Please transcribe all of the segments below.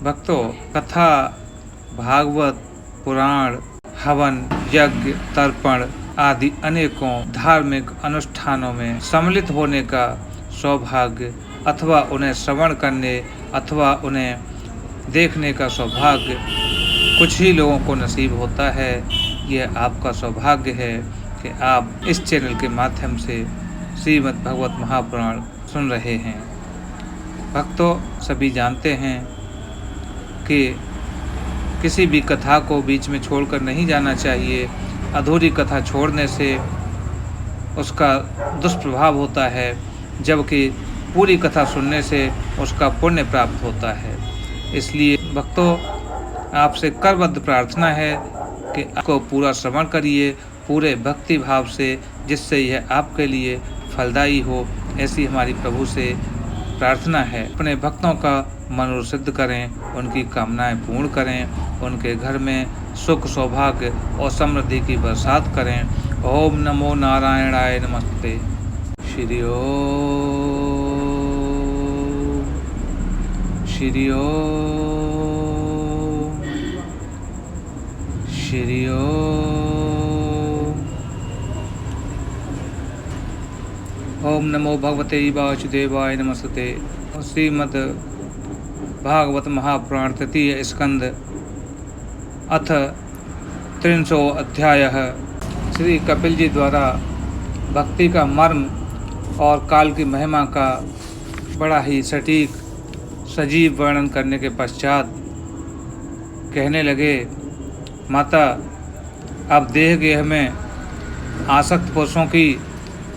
भक्तों, कथा, भागवत, पुराण, हवन, यज्ञ, तर्पण आदि अनेकों धार्मिक अनुष्ठानों में सम्मिलित होने का सौभाग्य अथवा उन्हें श्रवण करने अथवा उन्हें देखने का सौभाग्य कुछ ही लोगों को नसीब होता है। यह आपका सौभाग्य है कि आप इस चैनल के माध्यम से श्रीमद् भागवत महापुराण सुन रहे हैं। भक्तों, सभी जानते हैं कि किसी भी कथा को बीच में छोड़कर नहीं जाना चाहिए। अधूरी कथा छोड़ने से उसका दुष्प्रभाव होता है, जबकि पूरी कथा सुनने से उसका पुण्य प्राप्त होता है। इसलिए भक्तों, आपसे करबद्ध प्रार्थना है कि आपको पूरा श्रवण करिए पूरे भक्ति भाव से, जिससे यह आपके लिए फलदायी हो, ऐसी हमारी प्रभु से प्रार्थना है। अपने भक्तों का मनोरथ सिद्ध करें, उनकी कामनाएं पूर्ण करें, उनके घर में सुख, सौभाग्य और समृद्धि की बरसात करें। ओम नमो नारायणाय नमस्ते। श्री ओम, श्री ओम, श्री ओम। ओम नमो भगवते वासुदेवाय नमस्ते। श्रीमद् भागवत महापुराण तृतीय स्कंद अथ 300 अध्यायः। श्री कपिल जी द्वारा भक्ति का मर्म और काल की महिमा का बड़ा ही सटीक सजीव वर्णन करने के पश्चात कहने लगे, माता, अब देह गेह में आसक्त पुरुषों की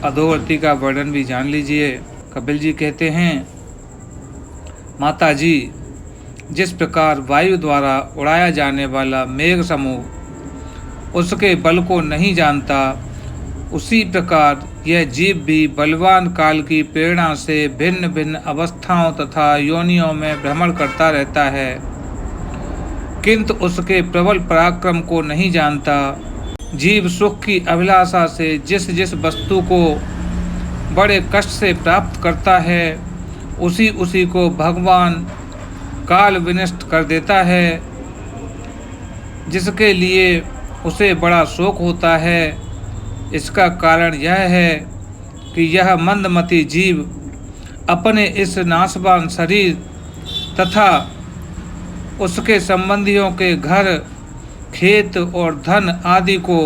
अधोगति का वर्णन भी जान लीजिए। कपिल जी कहते हैं, माता जी, जिस प्रकार वायु द्वारा उड़ाया जाने वाला मेघ समूह उसके बल को नहीं जानता, उसी प्रकार यह जीव भी बलवान काल की प्रेरणा से भिन्न भिन्न अवस्थाओं तथा योनियों में भ्रमण करता रहता है, किंतु उसके प्रबल पराक्रम को नहीं जानता। जीव सुख की अभिलाषा से जिस जिस वस्तु को बड़े कष्ट से प्राप्त करता है, उसी उसी को भगवान काल विनष्ट कर देता है, जिसके लिए उसे बड़ा शोक होता है। इसका कारण यह है कि यह मंदमती जीव अपने इस नाशवान शरीर तथा उसके संबंधियों के घर, खेत और धन आदि को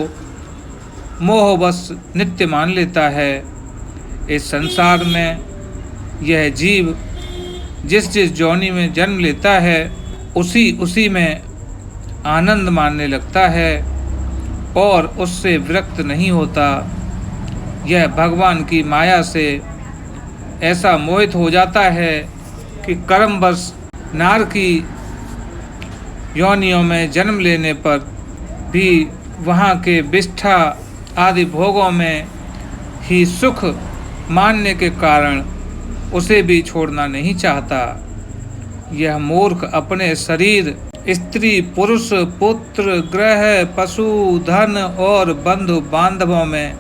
मोहवश नित्य मान लेता है। इस संसार में यह जीव जिस जिस जोनि में जन्म लेता है, उसी उसी में आनंद मानने लगता है और उससे विरक्त नहीं होता। यह भगवान की माया से ऐसा मोहित हो जाता है कि कर्मवश नार की योनियों में जन्म लेने पर भी वहाँ के विष्ठा आदि भोगों में ही सुख मानने के कारण उसे भी छोड़ना नहीं चाहता। यह मूर्ख अपने शरीर, स्त्री, पुरुष, पुत्र, ग्रह, पशु, धन और बंधु बांधवों में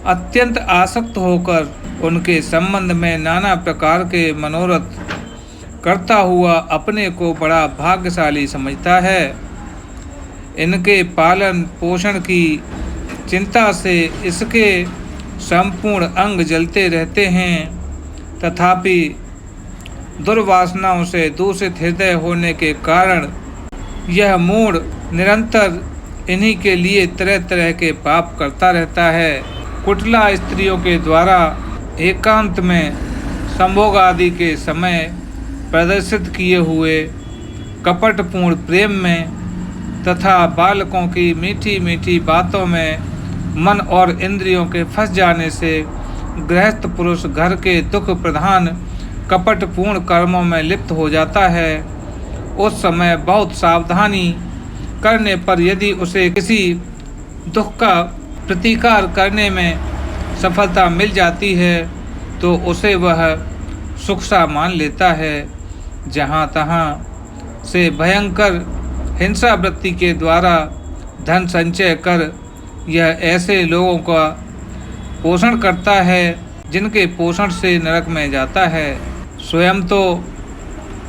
अत्यंत आसक्त होकर उनके संबंध में नाना प्रकार के मनोरथ करता हुआ अपने को बड़ा भाग्यशाली समझता है। इनके पालन पोषण की चिंता से इसके संपूर्ण अंग जलते रहते हैं, तथापि दुर्वासनाओं से दूषित हृदय होने के कारण यह मूढ़ निरंतर इन्हीं के लिए तरह तरह के पाप करता रहता है। कुटिला स्त्रियों के द्वारा एकांत में संभोग आदि के समय प्रदर्शित किए हुए कपटपूर्ण प्रेम में तथा बालकों की मीठी मीठी बातों में मन और इंद्रियों के फंस जाने से गृहस्थ पुरुष घर के दुख प्रधान कपटपूर्ण कर्मों में लिप्त हो जाता है। उस समय बहुत सावधानी करने पर यदि उसे किसी दुख का प्रतिकार करने में सफलता मिल जाती है, तो उसे वह सुख सा मान लेता है। जहाँ तहाँ से भयंकर हिंसा वृत्ति के द्वारा धन संचय कर यह ऐसे लोगों का पोषण करता है जिनके पोषण से नरक में जाता है। स्वयं तो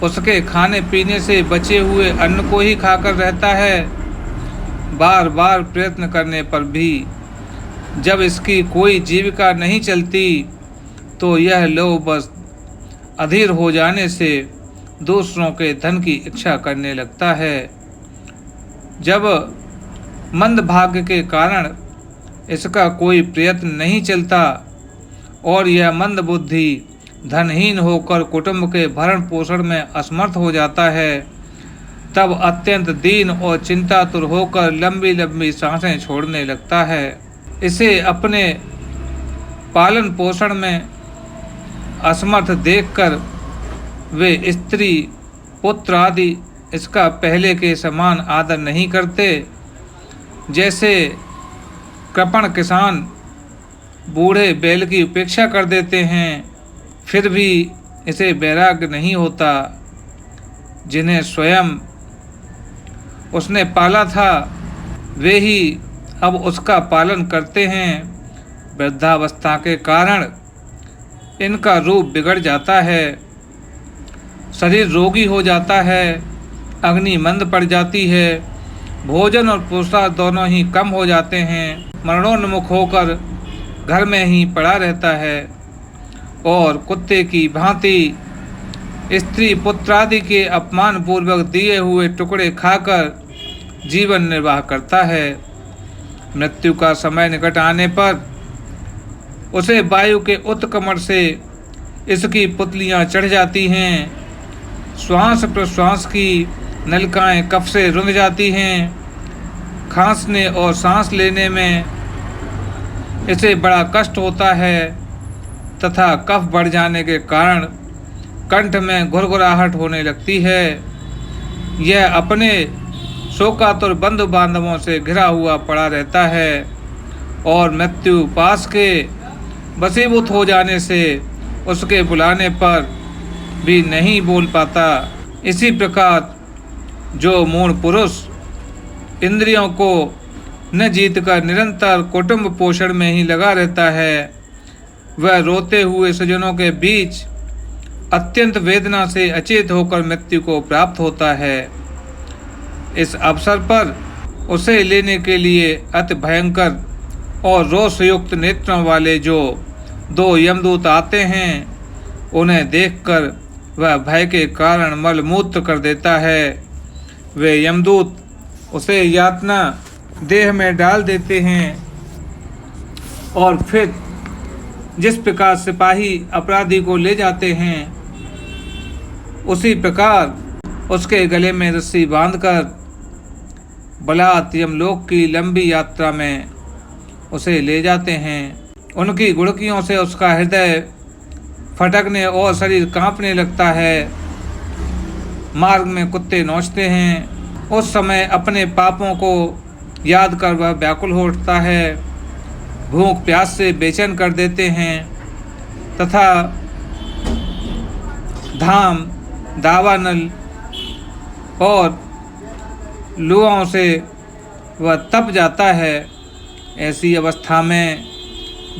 उसके खाने पीने से बचे हुए अन्न को ही खाकर रहता है। बार बार प्रयत्न करने पर भी जब इसकी कोई जीविका नहीं चलती तो यह लोभवश अधीर हो जाने से दूसरों के धन की इच्छा करने लगता है। जब मंद भाग्य के कारण इसका कोई प्रयत्न नहीं चलता और यह मंद बुद्धि धनहीन होकर कुटुंब के भरण पोषण में असमर्थ हो जाता है, तब अत्यंत दीन और चिंतातुर होकर लंबी लंबी सांसें छोड़ने लगता है। इसे अपने पालन पोषण में असमर्थ देखकर वे स्त्री पुत्र आदि इसका पहले के समान आदर नहीं करते। जैसे कृपण किसान बूढ़े बैल की उपेक्षा कर देते हैं, फिर भी इसे वैराग्य नहीं होता। जिन्हें स्वयं उसने पाला था वे ही अब उसका पालन करते हैं। वृद्धावस्था के कारण इनका रूप बिगड़ जाता है, शरीर रोगी हो जाता है, अग्नि मंद पड़ जाती है, भोजन और पोषाक दोनों ही कम हो जाते हैं, मरणोन्मुख होकर घर में ही पड़ा रहता है और कुत्ते की भांति स्त्री पुत्र आदि के अपमान पूर्वक दिए हुए टुकड़े खाकर जीवन निर्वाह करता है। मृत्यु का समय निकट आने पर उसे वायु के उत्कमण से इसकी पुतलियां चढ़ जाती हैं, श्वास प्रश्वास की नलिकाएं कफ से रुंध जाती हैं, खांसने और सांस लेने में इसे बड़ा कष्ट होता है तथा कफ बढ़ जाने के कारण कंठ में घुरघुराहट होने लगती है। यह अपने शोकातुर बंधु बांधवों से घिरा हुआ पड़ा रहता है और मृत्यु पास के वशीभूत हो जाने से उसके बुलाने पर भी नहीं बोल पाता। इसी प्रकार जो मूढ़ पुरुष इंद्रियों को न जीतकर निरंतर कुटुंब पोषण में ही लगा रहता है, वह रोते हुए स्वजनों के बीच अत्यंत वेदना से अचेत होकर मृत्यु को प्राप्त होता है। इस अवसर पर उसे लेने के लिए अति भयंकर और रोषयुक्त नेत्रों वाले जो दो यमदूत आते हैं, उन्हें देखकर वह भय के कारण मलमूत्र कर देता है। वे यमदूत उसे यातना देह में डाल देते हैं और फिर जिस प्रकार सिपाही अपराधी को ले जाते हैं, उसी प्रकार उसके गले में रस्सी बांधकर बलात् यमलोक की लंबी यात्रा में उसे ले जाते हैं। उनकी गुड़कियों से उसका हृदय फटकने और शरीर कांपने लगता है। मार्ग में कुत्ते नोचते हैं। उस समय अपने पापों को याद कर वह व्याकुल हो उठता है, भूख प्यास से बेचैन कर देते हैं तथा धाम दावानल और लुओं से वह तप जाता है। ऐसी अवस्था में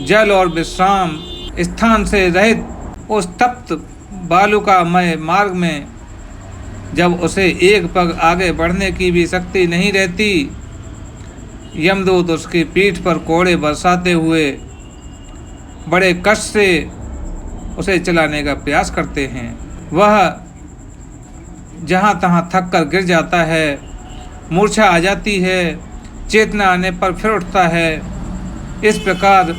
जल और विश्राम स्थान से रहित उस तप्त बालुकामय मार्ग में जब उसे एक पग आगे बढ़ने की भी शक्ति नहीं रहती, यमदूत उसकी पीठ पर कोड़े बरसाते हुए बड़े कष्ट से उसे चलाने का प्रयास करते हैं। वह जहाँ तहाँ थक कर गिर जाता है, मूर्छा आ जाती है, चेतना आने पर फिर उठता है। इस प्रकार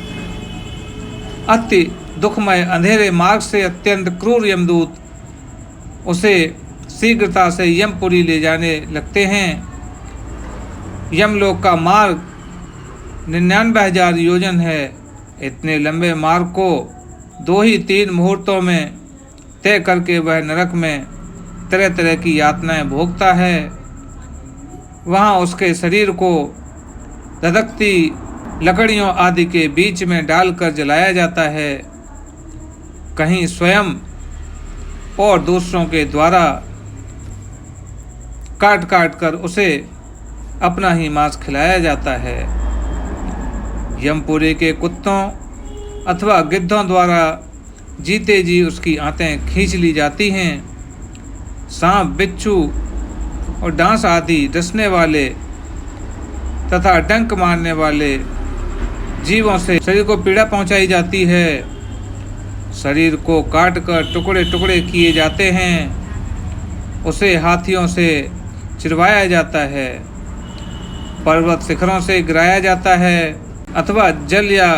अति दुखमय अंधेरे मार्ग से अत्यंत क्रूर यमदूत उसे शीघ्रता से यमपुरी ले जाने लगते हैं। यमलोक का मार्ग 99,000 योजन है। इतने लंबे मार्ग को 2 ही 3 मुहूर्तों में तय करके वह नरक में तरह तरह की यातनाएं भोगता है। वहाँ उसके शरीर को धधकती लकड़ियों आदि के बीच में डालकर जलाया जाता है। कहीं स्वयं और दूसरों के द्वारा काट काट कर उसे अपना ही मांस खिलाया जाता है। यमपुरी के कुत्तों अथवा गिद्धों द्वारा जीते जी उसकी आंतें खींच ली जाती हैं। सांप, बिच्छू और डांस आदि डसने वाले तथा डंक मारने वाले जीवों से शरीर को पीड़ा पहुंचाई जाती है। शरीर को काटकर टुकड़े टुकड़े किए जाते हैं। उसे हाथियों से चिरवाया जाता है, पर्वत शिखरों से गिराया जाता है अथवा जल या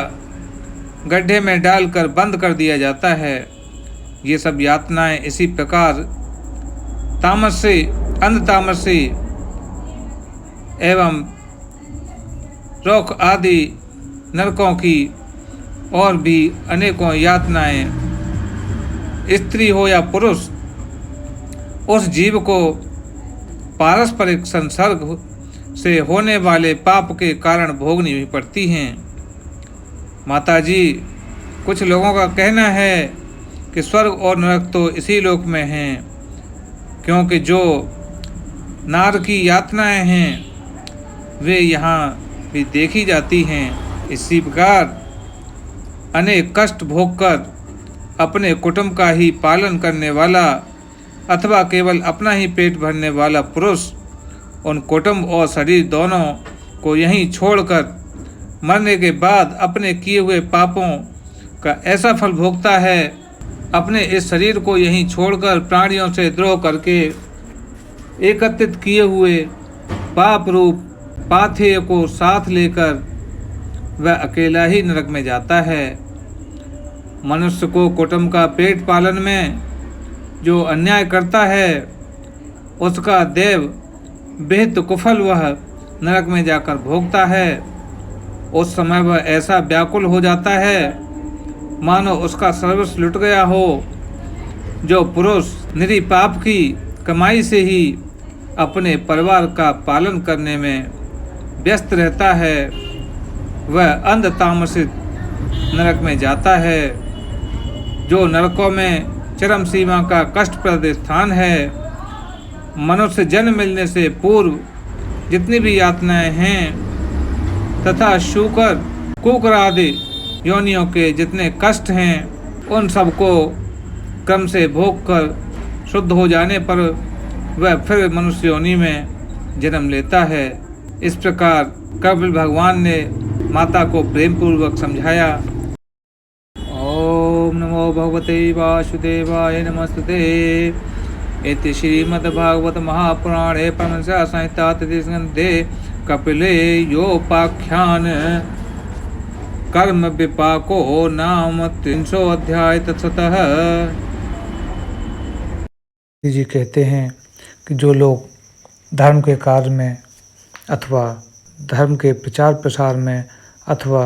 गड्ढे में डालकर बंद कर दिया जाता है। ये सब यातनाएं इसी प्रकार तामसी, अंधतामसी एवं रोक आदि नरकों की और भी अनेकों यातनाएं स्त्री हो या पुरुष उस जीव को पारस्परिक संसर्ग से होने वाले पाप के कारण भोगनी भी पड़ती हैं। माताजी, कुछ लोगों का कहना है कि स्वर्ग और नरक तो इसी लोक में हैं, क्योंकि जो नार की यातनाएं हैं वे यहाँ भी देखी जाती हैं। इसी प्रकार अनेक कष्ट भोगकर अपने कुटुंब का ही पालन करने वाला अथवा केवल अपना ही पेट भरने वाला पुरुष उन कुटुंब और शरीर दोनों को यहीं छोड़कर मरने के बाद अपने किए हुए पापों का ऐसा फल भोगता है। अपने इस शरीर को यहीं छोड़कर प्राणियों से द्रोह करके एकत्रित किए हुए पाप रूप पाथेय को साथ लेकर वह अकेला ही नरक में जाता है। मनुष्य को कुटुंब का पेट पालन में जो अन्याय करता है उसका देव बेहद कुफल वह नरक में जाकर भोगता है। उस समय वह ऐसा व्याकुल हो जाता है मानो उसका सर्वस्व लुट गया हो। जो पुरुष निरी पाप की कमाई से ही अपने परिवार का पालन करने में व्यस्त रहता है वह अंध तामसिक नरक में जाता है, जो नरकों में चरम सीमा का कष्टप्रद स्थान है। मनुष्य जन्म मिलने से पूर्व जितनी भी यातनाएं हैं तथा शूकर, कुकर आदि योनियों के जितने कष्ट हैं उन सबको क्रम से भोग कर शुद्ध हो जाने पर वह फिर मनुष्य योनि में जन्म लेता है। इस प्रकार कपिल भगवान ने माता को प्रेम पूर्वक समझाया। ओम नमो भगवते वासुदेवाय नमस्ते। इति श्रीमद्भागवत महापुराणे परमहंस संहिता तृतीयस्कन्धे कपिले योपाख्यान कर्म विपाको नाम 300 अध्याय तत्सतः। जी कहते हैं कि जो लोग धर्म के कार्य में अथवा धर्म के प्रचार प्रसार में अथवा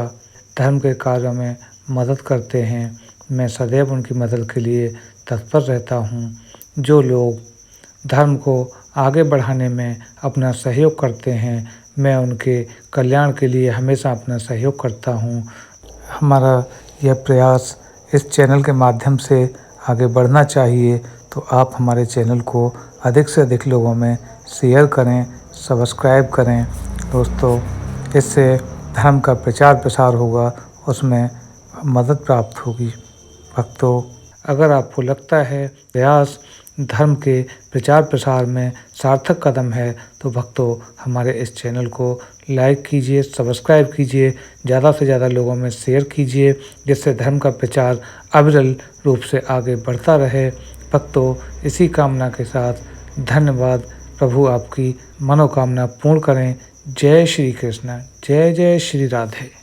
धर्म के कार्य में मदद करते हैं, मैं सदैव उनकी मदद के लिए तत्पर रहता हूँ। जो लोग धर्म को आगे बढ़ाने में अपना सहयोग करते हैं, मैं उनके कल्याण के लिए हमेशा अपना सहयोग करता हूँ। हमारा यह प्रयास इस चैनल के माध्यम से आगे बढ़ना चाहिए, तो आप हमारे चैनल को अधिक से अधिक लोगों में शेयर करें, सब्सक्राइब करें। दोस्तों, इससे धर्म का प्रचार प्रसार होगा, उसमें मदद प्राप्त होगी। भक्तों, अगर आपको लगता है प्रयास धर्म के प्रचार प्रसार में सार्थक कदम है तो भक्तों हमारे इस चैनल को लाइक कीजिए, सब्सक्राइब कीजिए, ज़्यादा से ज़्यादा लोगों में शेयर कीजिए, जिससे धर्म का प्रचार अविरल रूप से आगे बढ़ता रहे। भक्तों, इसी कामना के साथ धन्यवाद। प्रभु आपकी मनोकामना पूर्ण करें। जय श्री कृष्ण, जय जय श्री राधे।